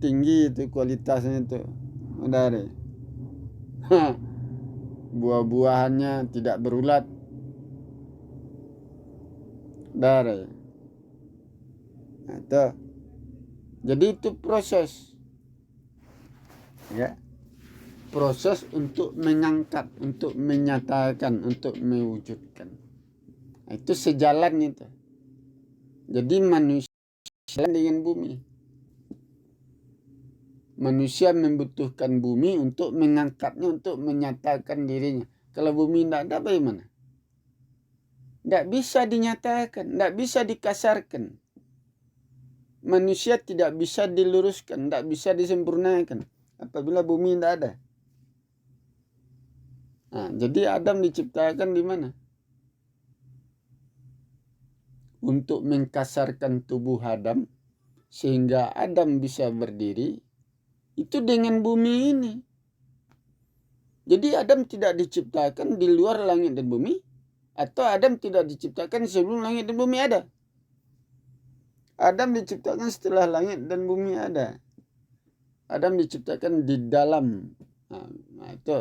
tinggi itu kualitasnya itu. Dari buah-buahannya tidak berulat. Dari itu. Jadi itu proses. Ya. Proses untuk mengangkat, untuk menyatakan, untuk mewujudkan. Itu sejalan itu. Jadi manusia dengan bumi. Manusia membutuhkan bumi untuk mengangkatnya, untuk menyatakan dirinya. Kalau bumi tidak ada, bagaimana? Tidak bisa dinyatakan, tidak bisa dikasarkan. Manusia tidak bisa diluruskan, tidak bisa disempurnakan apabila bumi tidak ada. Nah, jadi Adam diciptakan di mana? Untuk mengkasarkan tubuh Adam sehingga Adam bisa berdiri itu dengan bumi ini. Jadi Adam tidak diciptakan di luar langit dan bumi, atau Adam tidak diciptakan sebelum langit dan bumi ada. Adam diciptakan setelah langit dan bumi ada. Adam diciptakan di dalam itu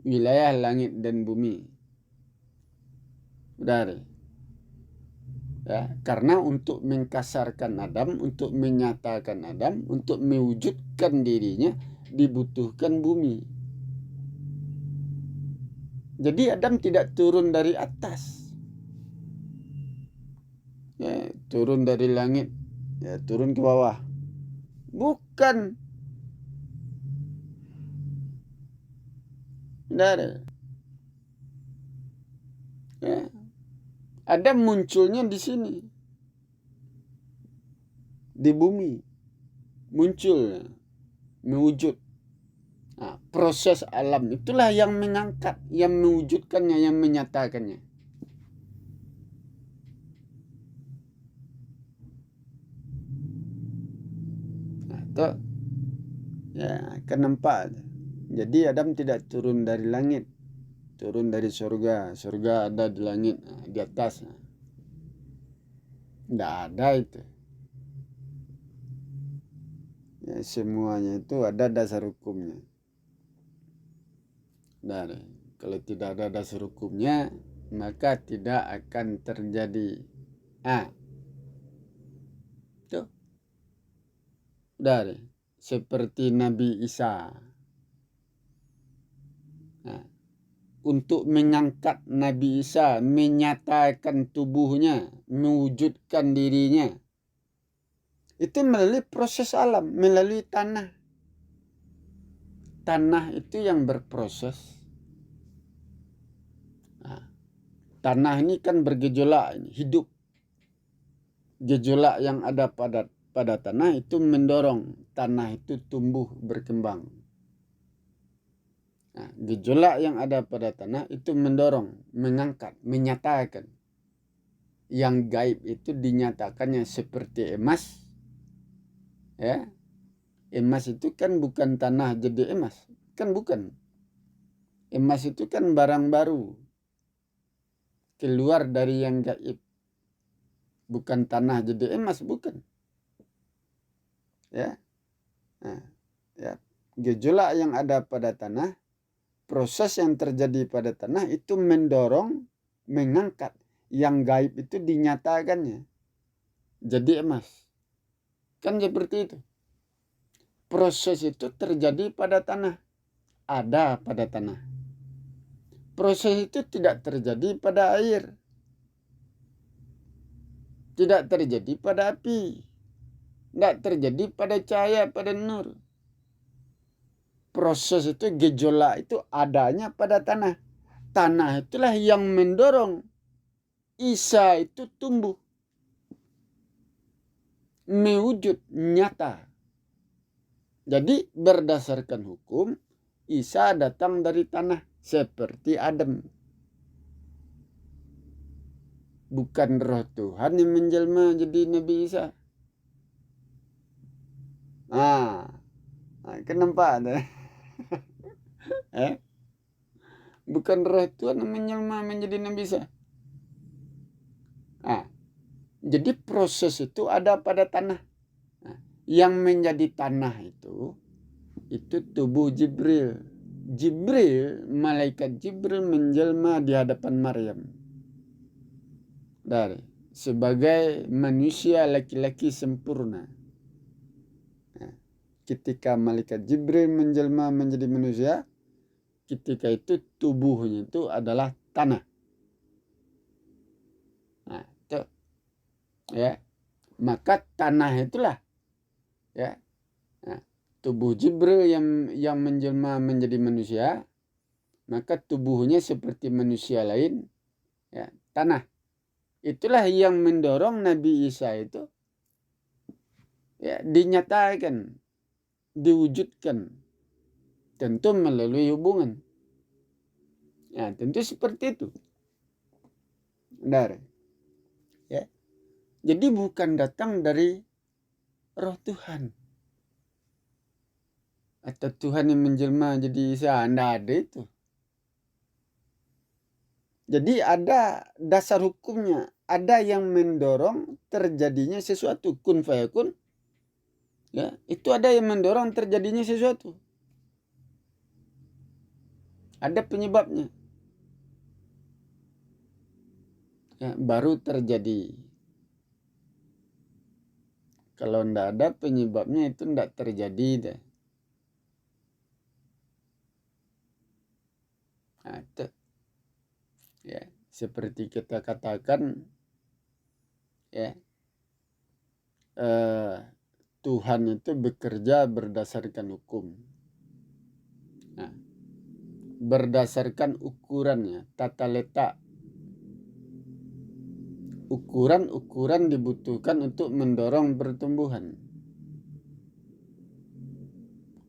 wilayah langit dan bumi. Udah. Ya, karena untuk mengkasarkan Adam, untuk menyatakan Adam, untuk mewujudkan dirinya dibutuhkan bumi. Jadi Adam tidak turun dari atas. Ya, turun dari langit, ya, turun ke bawah. Bukan. Tidak ada. Ya. Adam munculnya di sini. Di bumi. Muncul. Mewujud. Nah, proses alam itulah yang mengangkat, yang mewujudkannya, yang menyatakannya. Nah, itu ya akan nampak. Jadi Adam tidak turun dari langit, turun dari surga. Surga ada di langit, di atas. Tidak ada itu. Ya, semuanya itu ada dasar hukumnya. Dan kalau tidak ada dasar hukumnya, maka tidak akan terjadi. Tuh. Udah. Seperti Nabi Isa. Nah, untuk mengangkat Nabi Isa, menyatakan tubuhnya, mewujudkan dirinya, itu melalui proses alam, melalui tanah. Tanah itu yang berproses. Nah, tanah ini kan bergejolak, hidup. Gejolak yang ada pada tanah itu mendorong tanah itu tumbuh berkembang. Nah, gejolak yang ada pada tanah itu mendorong, mengangkat, menyatakan. Yang gaib itu dinyatakannya seperti emas. Ya, emas itu kan bukan tanah jadi emas, kan bukan. Emas itu kan barang baru, keluar dari yang gaib. Bukan tanah jadi emas, bukan. Ya, nah, ya, gejolak yang ada pada tanah, proses yang terjadi pada tanah itu mendorong, mengangkat yang gaib itu dinyatakannya jadi emas. Kan seperti itu. Proses itu terjadi pada tanah, ada pada tanah. Proses itu tidak terjadi pada air, tidak terjadi pada api, tidak terjadi pada cahaya, pada nur. Proses itu, gejolak itu adanya pada tanah. Tanah itulah yang mendorong Isa itu tumbuh, mewujud, nyata. Jadi berdasarkan hukum, Isa datang dari tanah seperti Adam. Bukan roh Tuhan yang menjelma jadi Nabi Isa. Kenapa ada? Bukan roh Tuhan yang menjelma menjadi Nabi Isa. Jadi proses itu ada pada tanah. Yang menjadi tanah itu tubuh Jibril. Malaikat Jibril menjelma di hadapan Maryam. Sebagai manusia laki-laki sempurna. Ketika malaikat Jibril menjelma menjadi manusia, ketika itu tubuhnya itu adalah tanah. Itu ya. Maka tanah itulah ya. Tubuh Jibril yang menjelma menjadi manusia, maka tubuhnya seperti manusia lain, ya, tanah. Itulah yang mendorong Nabi Isa itu ya dinyatakan, diwujudkan, tentu melalui hubungan. Ya, tentu seperti itu. Ya. Jadi bukan datang dari roh Tuhan. Atau Tuhan yang menjelma jadi Isa. Tidak ada itu. Jadi ada dasar hukumnya. Ada yang mendorong terjadinya sesuatu. Kun fayakun. Ya, itu ada yang mendorong terjadinya sesuatu. Ada penyebabnya. Ya, baru terjadi. Kalau tidak ada penyebabnya itu tidak terjadi deh. Nah, itu. Ya, seperti kita katakan ya, Tuhan itu bekerja berdasarkan hukum. Nah, berdasarkan ukurannya, tata letak. Ukuran dibutuhkan untuk mendorong pertumbuhan.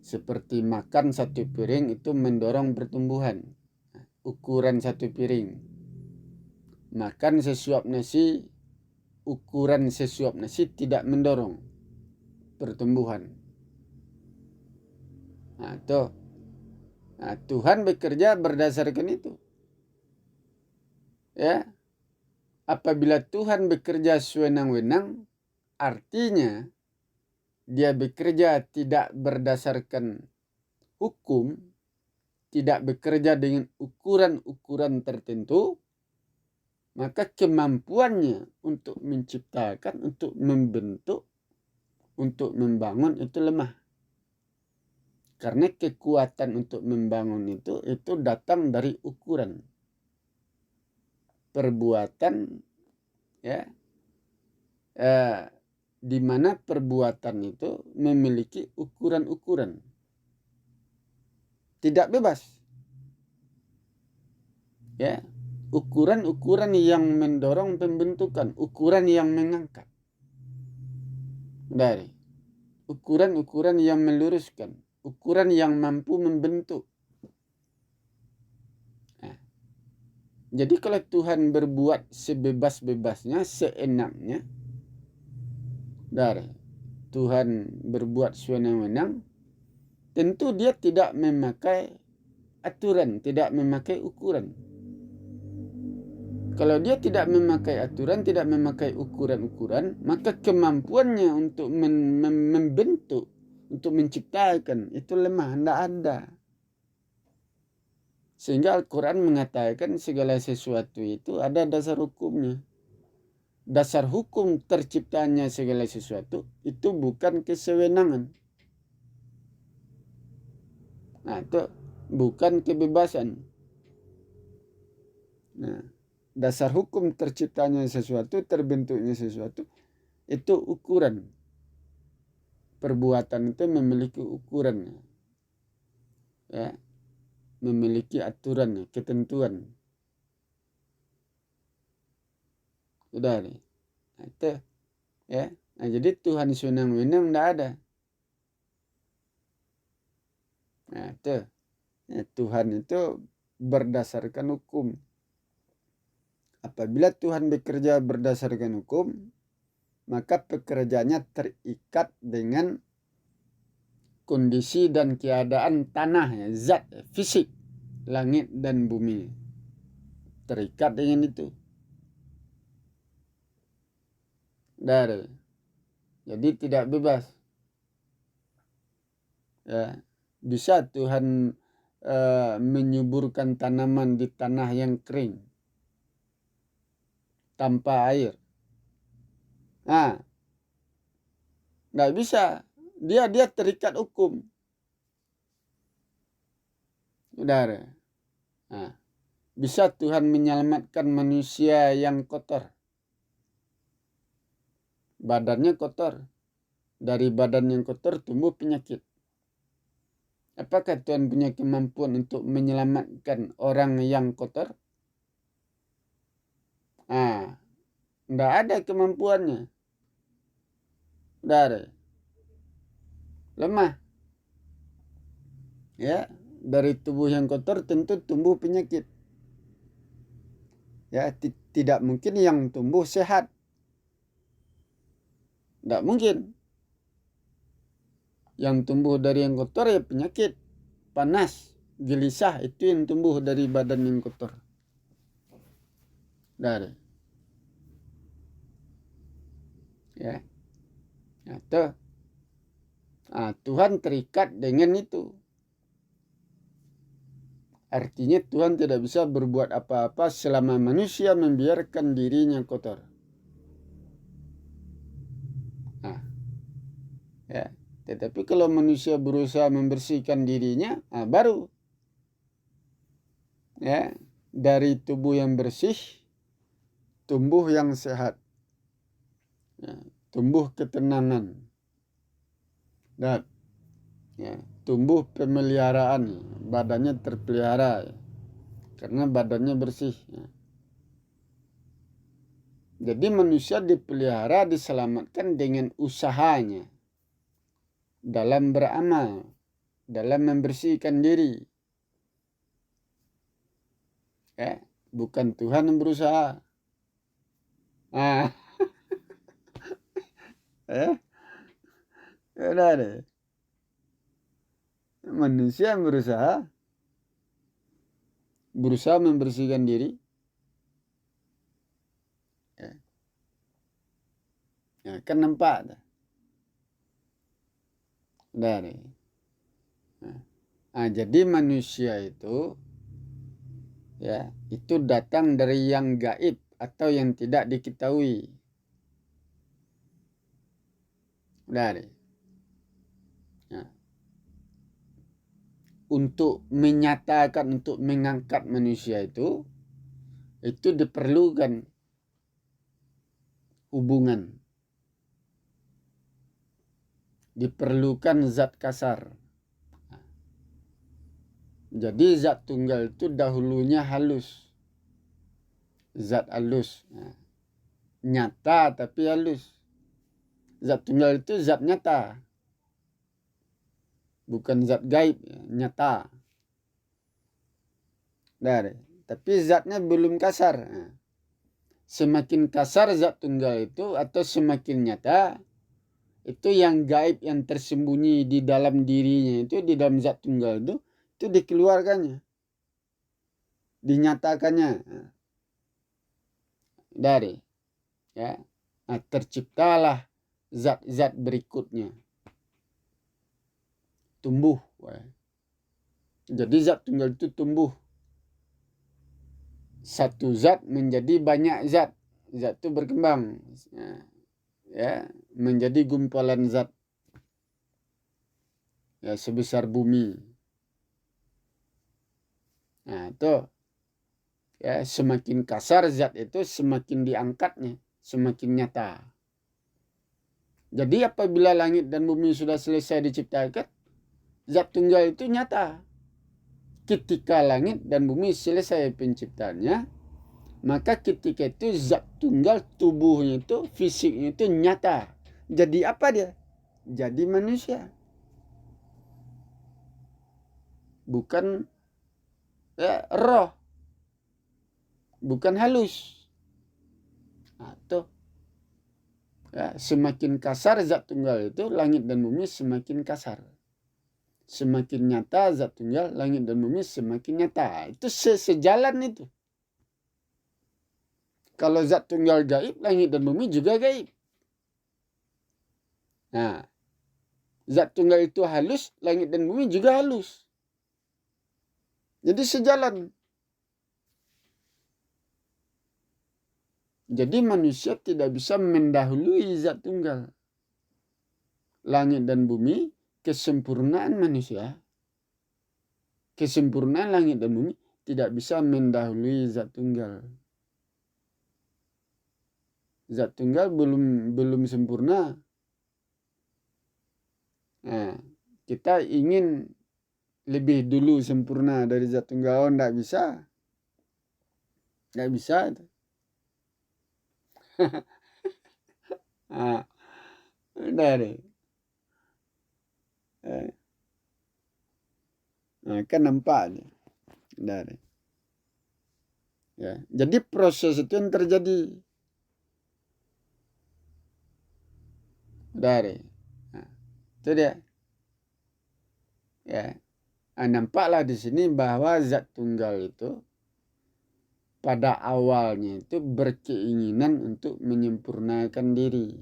Seperti makan satu piring itu mendorong pertumbuhan. Ukuran satu piring. Makan sesuap nasi, ukuran sesuap nasi tidak mendorong pertumbuhan. Tuhan bekerja berdasarkan itu. Ya. Apabila Tuhan bekerja sewenang-wenang, artinya dia bekerja tidak berdasarkan hukum, tidak bekerja dengan ukuran-ukuran tertentu, maka kemampuannya untuk menciptakan, untuk membentuk, untuk membangun itu lemah. Karena kekuatan untuk membangun itu datang dari ukuran. Perbuatan ya, di mana perbuatan itu memiliki ukuran-ukuran. Tidak bebas. Ya, ukuran-ukuran yang mendorong pembentukan, ukuran yang mengangkat. Dari ukuran-ukuran yang meluruskan, ukuran yang mampu membentuk. Nah, jadi kalau Tuhan berbuat sebebas-bebasnya, seenaknya, dari Tuhan berbuat sewenang-wenang, tentu dia tidak memakai aturan, tidak memakai ukuran. Kalau dia tidak memakai aturan, tidak memakai ukuran-ukuran, maka kemampuannya untuk membentuk, untuk menciptakan, itu lemah, tidak ada. Sehingga Al-Quran mengatakan segala sesuatu itu ada dasar hukumnya. Dasar hukum terciptanya segala sesuatu itu bukan kesewenangan. Nah, itu bukan kebebasan. Nah, dasar hukum terciptanya sesuatu, terbentuknya sesuatu, itu ukuran. Perbuatan itu memiliki ukuran. Ya, memiliki aturan, ketentuan. Sudah nih. Nah, itu. Ya. Nah, jadi Tuhan sewenang-wenang tidak ada. Nah, itu. Ya, Tuhan itu berdasarkan hukum. Apabila Tuhan bekerja berdasarkan hukum, maka pekerjaannya terikat dengan kondisi dan keadaan tanah, ya, zat, fisik, langit dan bumi. Terikat dengan itu. Jadi tidak bebas. Ya, bisa Tuhan menyuburkan tanaman di tanah yang kering tanpa air. Nah, nggak bisa. Dia terikat hukum. Saudara. Nah, bisa Tuhan menyelamatkan manusia yang kotor. Badannya kotor. Dari badan yang kotor tumbuh penyakit. Apakah Tuhan punya kemampuan untuk menyelamatkan orang yang kotor? Ah, enggak ada kemampuannya. Saudara. Lemah. Ya, dari tubuh yang kotor tentu tumbuh penyakit. Ya, tidak mungkin yang tumbuh sehat. Tidak mungkin. Yang tumbuh dari yang kotor ya penyakit, panas, gelisah, itu yang tumbuh dari badan yang kotor. Dari. Ya. Nah, Tuhan terikat dengan itu. Artinya Tuhan tidak bisa berbuat apa-apa selama manusia membiarkan dirinya kotor. Nah, ya. Tetapi kalau manusia berusaha membersihkan dirinya, baru ya dari tubuh yang bersih tumbuh yang sehat, ya, tumbuh ketenangan, dan ya, tumbuh pemeliharaan, badannya terpelihara, ya, karena badannya bersih. Ya. Jadi manusia dipelihara, diselamatkan dengan usahanya dalam beramal, dalam membersihkan diri. Ya, bukan Tuhan yang berusaha. Ada. Manusia yang berusaha membersihkan diri. Ya, kan nampak. Dari. Jadi manusia itu ya itu datang dari yang gaib atau yang tidak diketahui. Dari. Ya. Untuk menyatakan, untuk mengangkat manusia itu diperlukan hubungan. Diperlukan zat kasar. Jadi zat tunggal itu dahulunya halus. Zat halus. Nyata tapi halus. Zat tunggal itu zat nyata. Bukan zat gaib, nyata. Tapi zatnya belum kasar. Semakin kasar zat tunggal itu atau semakin nyata, itu yang gaib, yang tersembunyi di dalam dirinya itu, di dalam zat tunggal itu dikeluarkannya, dinyatakannya. Dari. Ya. Terciptalah zat-zat berikutnya. Tumbuh. Jadi zat tunggal itu tumbuh. Satu zat menjadi banyak zat. Zat itu berkembang. Ya, menjadi gumpalan zat. Ya, sebesar bumi. Nah, itu. Ya, semakin kasar zat itu semakin diangkatnya. Semakin nyata. Jadi apabila langit dan bumi sudah selesai diciptakan, zat tunggal itu nyata. Ketika langit dan bumi selesai penciptaannya, maka ketika itu zat tunggal, tubuhnya itu, fisiknya itu nyata. Jadi apa dia? Jadi manusia. Bukan roh. Bukan halus. Tuh. Ya, semakin kasar zat tunggal itu, langit dan bumi semakin kasar. Semakin nyata zat tunggal, langit dan bumi semakin nyata. Itu sejalan itu. Kalau zat tunggal gaib, langit dan bumi juga gaib. Nah, Zat tunggal itu halus, langit dan bumi juga halus. Jadi sejalan. Jadi manusia tidak bisa mendahului zat tunggal. Langit dan bumi, kesempurnaan manusia, kesempurnaan langit dan bumi tidak bisa mendahului zat tunggal. Zat tunggal belum sempurna. Nah, kita ingin lebih dulu sempurna dari zat tunggal, tidak bisa. Tidak bisa. Nah, dari. Nah, kan nampak nih. Dari. Ya, jadi proses itu yang terjadi. Dari. Nah, itu dia. Ya. Nah, nampaklah di sini bahwa zat tunggal itu pada awalnya itu berkeinginan untuk menyempurnakan diri.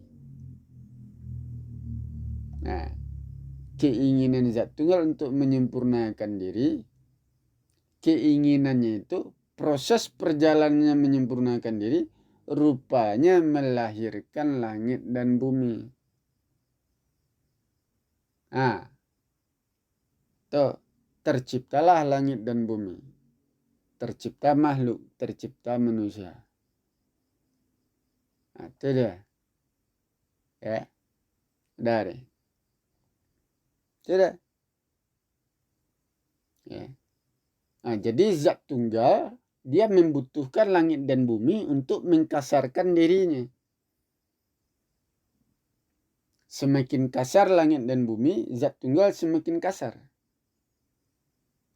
Nah, keinginan zat tunggal untuk menyempurnakan diri, keinginannya itu proses perjalanannya menyempurnakan diri, rupanya melahirkan langit dan bumi. Nah, tuh terciptalah langit dan bumi. Tercipta makhluk, tercipta manusia. Nah, itu dia. Ya. Dari. Tidak. Ya. Nah, jadi zat tunggal dia membutuhkan langit dan bumi untuk mengkasarkan dirinya. Semakin kasar langit dan bumi, zat tunggal semakin kasar.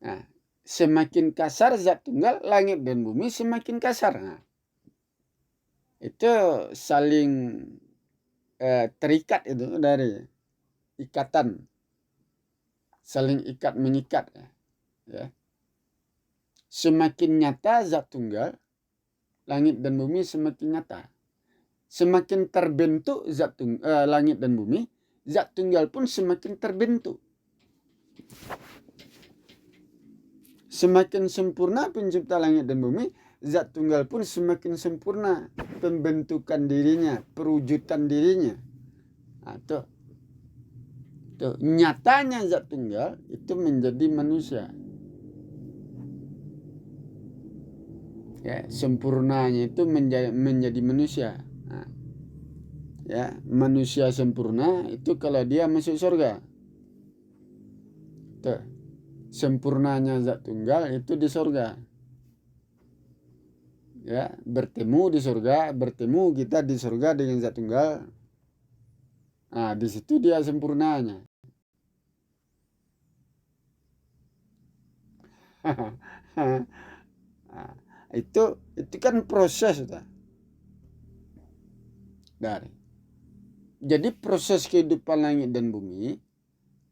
Nah, semakin kasar zat tunggal, langit dan bumi semakin kasar. Nah, itu saling terikat itu dari ikatan. Saling ikat mengikat. Ya. Semakin nyata zat tunggal, langit dan bumi semakin nyata. Semakin terbentuk langit dan bumi, zat tunggal pun semakin terbentuk. Semakin sempurna pencipta langit dan bumi, zat tunggal pun semakin sempurna pembentukan dirinya, perwujudan dirinya. Nah, tuh. Nyatanya zat tunggal itu menjadi manusia. Ya, sempurnanya itu menjadi manusia. Nah, ya, manusia sempurna itu kalau dia masuk surga. Tuh. Sempurnanya zat tunggal itu di surga. Ya, bertemu di surga, bertemu kita di surga dengan zat tunggal. Nah, di situ dia sempurnanya. Nah, itu kan proses dari. Jadi proses kehidupan langit dan bumi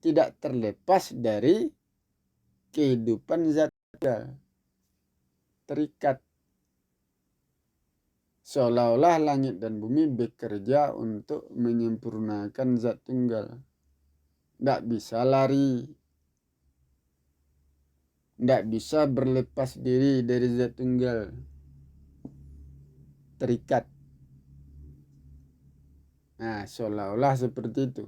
tidak terlepas dari kehidupan zat tunggal. Terikat. Seolah-olah langit dan bumi bekerja untuk menyempurnakan zat tunggal. Tidak bisa lari. Tidak bisa berlepas diri dari zat tunggal. Terikat. Nah, seolah-olah seperti itu.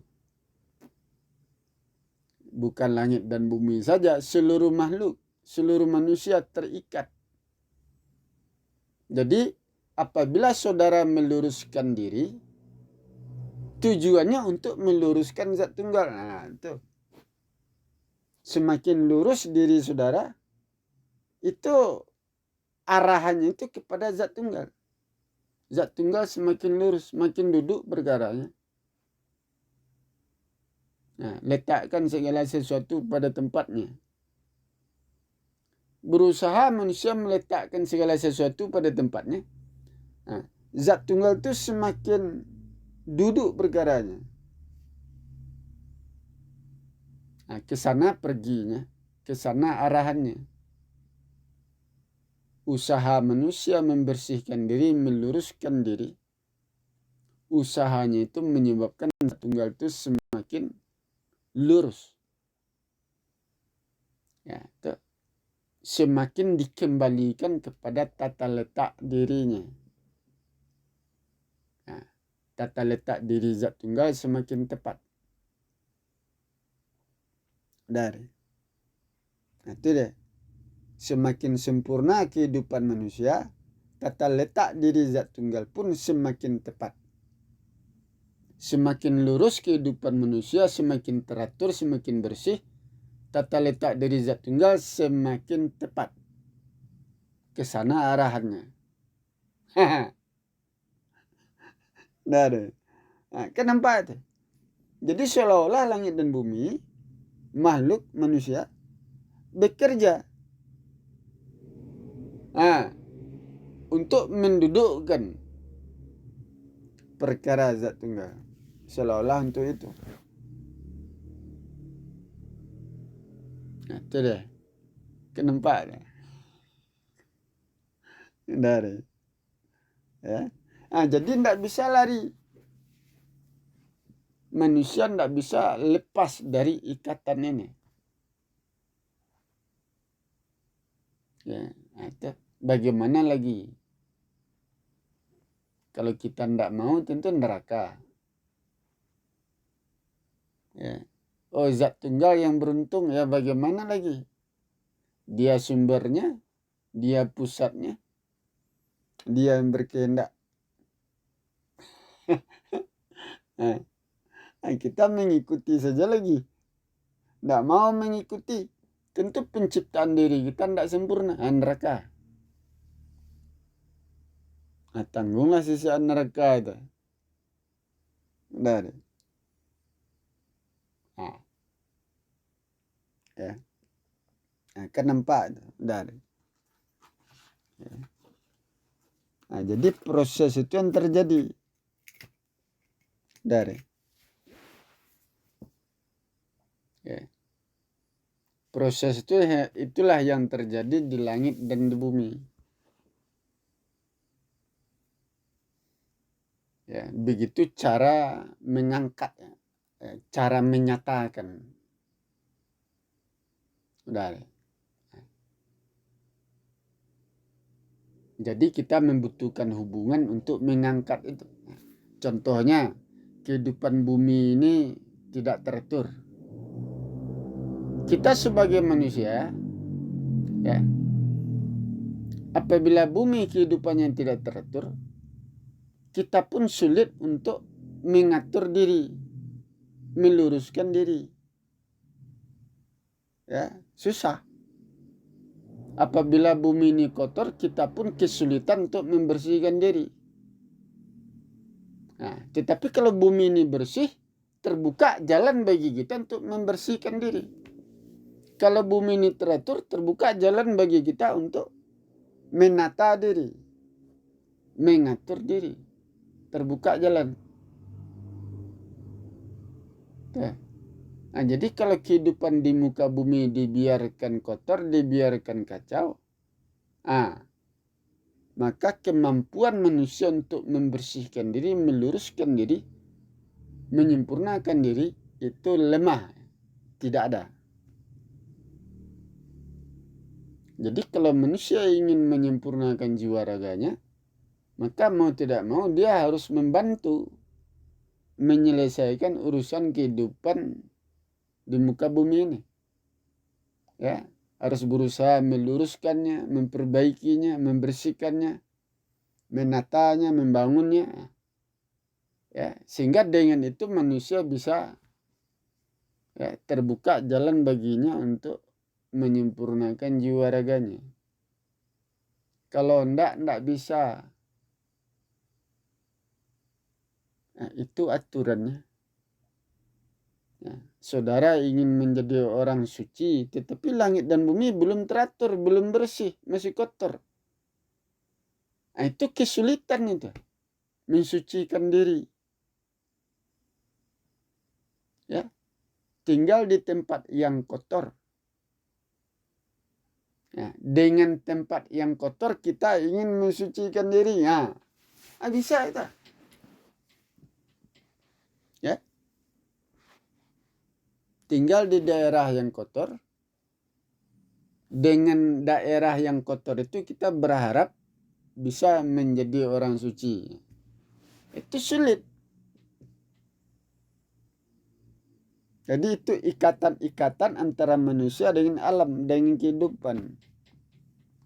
Bukan langit dan bumi saja, seluruh makhluk, seluruh manusia terikat. Jadi, apabila saudara meluruskan diri, tujuannya untuk meluruskan zat tunggal. Nah, itu. Semakin lurus diri saudara, itu arahannya itu kepada zat tunggal. Zat tunggal semakin lurus, semakin duduk perkaranya. Nah, letakkan segala sesuatu pada tempatnya. Berusaha manusia meletakkan segala sesuatu pada tempatnya. Nah, zat tunggal itu semakin duduk perkaranya. Nah, ke sana perginya, ke sana arahannya. Usaha manusia membersihkan diri, meluruskan diri. Usahanya itu menyebabkan zat tunggal itu semakin lurus. Ya, itu semakin dikembalikan kepada tata letak dirinya. Nah, tata letak diri zat tunggal semakin tepat. Nah, itu deh. Semakin sempurna kehidupan manusia, tata letak diri zat tunggal pun semakin tepat. Semakin lurus kehidupan manusia, semakin teratur, semakin bersih, tata letak diri zat tunggal semakin tepat. Ke sana arahannya. Nah, kenapa itu? Jadi seolah-olah langit dan bumi, makhluk manusia, bekerja untuk mendudukkan perkara zat tunggal. Seolah-olah untuk itu. Nah, itu deh. Kenapa deh? Dari. Ya. Nah, jadi tidak bisa lari. Manusia tidak bisa lepas dari ikatan ini. Ya, itu. Bagaimana lagi? Kalau kita tidak mau, tentu neraka. Ya. Oh, zat tunggal yang beruntung, ya bagaimana lagi? Dia sumbernya, dia pusatnya, dia yang berkehendak. Nah, kita mengikuti saja lagi. Tidak mau mengikuti. Tentu penciptaan diri kita tidak sempurna. Neraka. Nah, tanggunglah sisa neraka itu. Dari. Nah. Ya. Nah, kan nampak itu. Dari. Ya. Nah, jadi proses itu yang terjadi. Dari. Ya. Proses itu itulah yang terjadi di langit dan di bumi. Ya, begitu cara mengangkat, cara menyatakan. Udah. Jadi kita membutuhkan hubungan untuk mengangkat itu. Contohnya, kehidupan bumi ini tidak teratur. Kita sebagai manusia, ya, apabila bumi kehidupannya tidak teratur, kita pun sulit untuk mengatur diri, meluruskan diri. Ya, susah. Apabila bumi ini kotor, kita pun kesulitan untuk membersihkan diri. Nah, tetapi kalau bumi ini bersih, terbuka jalan bagi kita untuk membersihkan diri. Kalau bumi ini teratur, terbuka jalan bagi kita untuk menata diri, mengatur diri. Terbuka jalan. Nah, jadi kalau kehidupan di muka bumi dibiarkan kotor, dibiarkan kacau, maka kemampuan manusia untuk membersihkan diri, meluruskan diri, menyempurnakan diri, itu lemah, tidak ada. Jadi kalau manusia ingin menyempurnakan jiwa raganya, maka mau tidak mau dia harus membantu menyelesaikan urusan kehidupan di muka bumi ini. Ya, harus berusaha meluruskannya, memperbaikinya, membersihkannya, menatanya, membangunnya. Ya, sehingga dengan itu manusia bisa, ya, terbuka jalan baginya untuk menyempurnakan jiwa raganya. Kalau enggak bisa. Nah, itu aturannya. Nah, saudara ingin menjadi orang suci, tetapi langit dan bumi belum teratur, belum bersih, masih kotor. Nah, itu kesulitan itu, mensucikan diri. Ya, tinggal di tempat yang kotor. Ya, dengan tempat yang kotor kita ingin mensucikan diri. Nah, bisa itu. Ya. tinggal di daerah yang kotor. Dengan daerah yang kotor itu kita berharap bisa menjadi orang suci. Itu sulit. Jadi itu ikatan-ikatan antara manusia dengan alam, dengan kehidupan.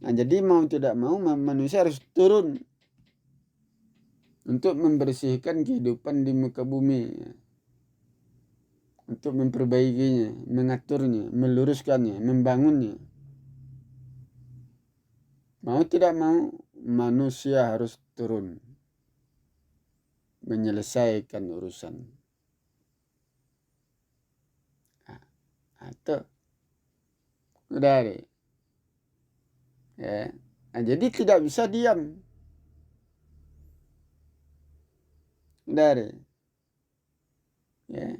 Nah, jadi mau tidak mau manusia harus turun untuk membersihkan kehidupan di muka bumi. Untuk memperbaikinya, mengaturnya, meluruskannya, membangunnya. Mau tidak mau, manusia harus turun menyelesaikan urusan. Itu udah deh. Ya. Nah, jadi tidak bisa diam. Udah deh. Ya.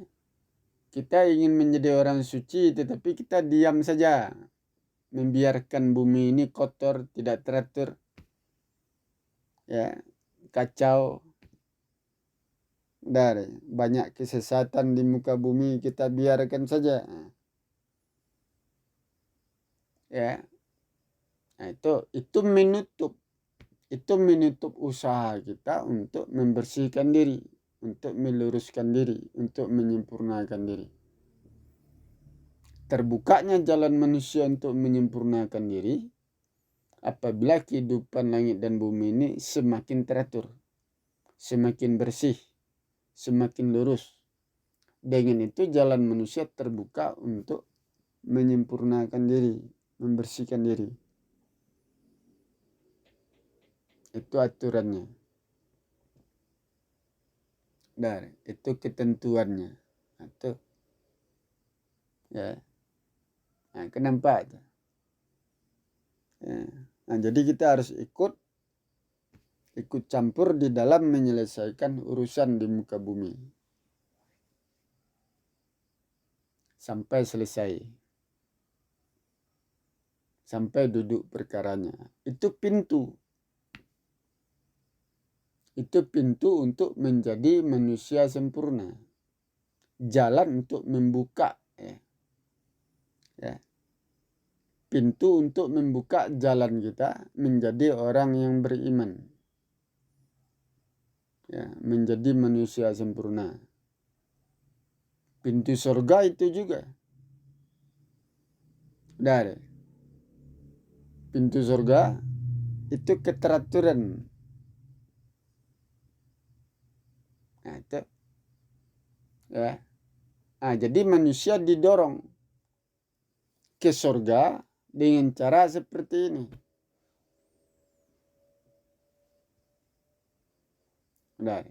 Kita ingin menjadi orang suci, tetapi kita diam saja. Membiarkan bumi ini kotor, tidak teratur. Ya, kacau. Dari banyak kesesatan di muka bumi, kita biarkan saja. Ya. Nah, itu menutup usaha kita untuk membersihkan diri, untuk meluruskan diri, untuk menyempurnakan diri. Terbukanya jalan manusia untuk menyempurnakan diri apabila kehidupan langit dan bumi ini semakin teratur, semakin bersih, semakin lurus. Dengan itu jalan manusia terbuka untuk menyempurnakan diri, membersihkan diri. Itu aturannya. Dari itu ketentuannya. Itu ya. Nah, kenapa itu? Ya. Nah, jadi kita harus ikut campur di dalam menyelesaikan urusan di muka bumi sampai selesai, sampai duduk perkaranya. Itu pintu untuk menjadi manusia sempurna, jalan untuk membuka ya. Pintu untuk membuka jalan kita menjadi orang yang beriman. Ya, menjadi manusia sempurna. Pintu surga itu juga. Dari pintu surga itu keteraturan. Nah, itu. Ya. Nah, jadi manusia didorong ke surga dengan cara seperti ini. Nah,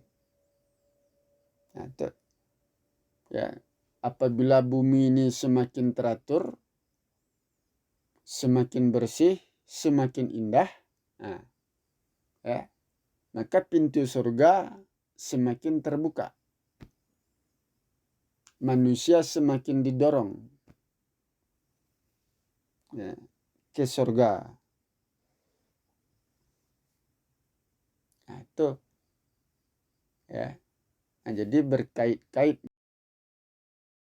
itu. Ya, apabila bumi ini semakin teratur, semakin bersih, semakin indah, nah, ya, maka pintu surga semakin terbuka. Manusia semakin didorong ya, ke surga. Nah, itu ya. Nah, jadi berkait-kait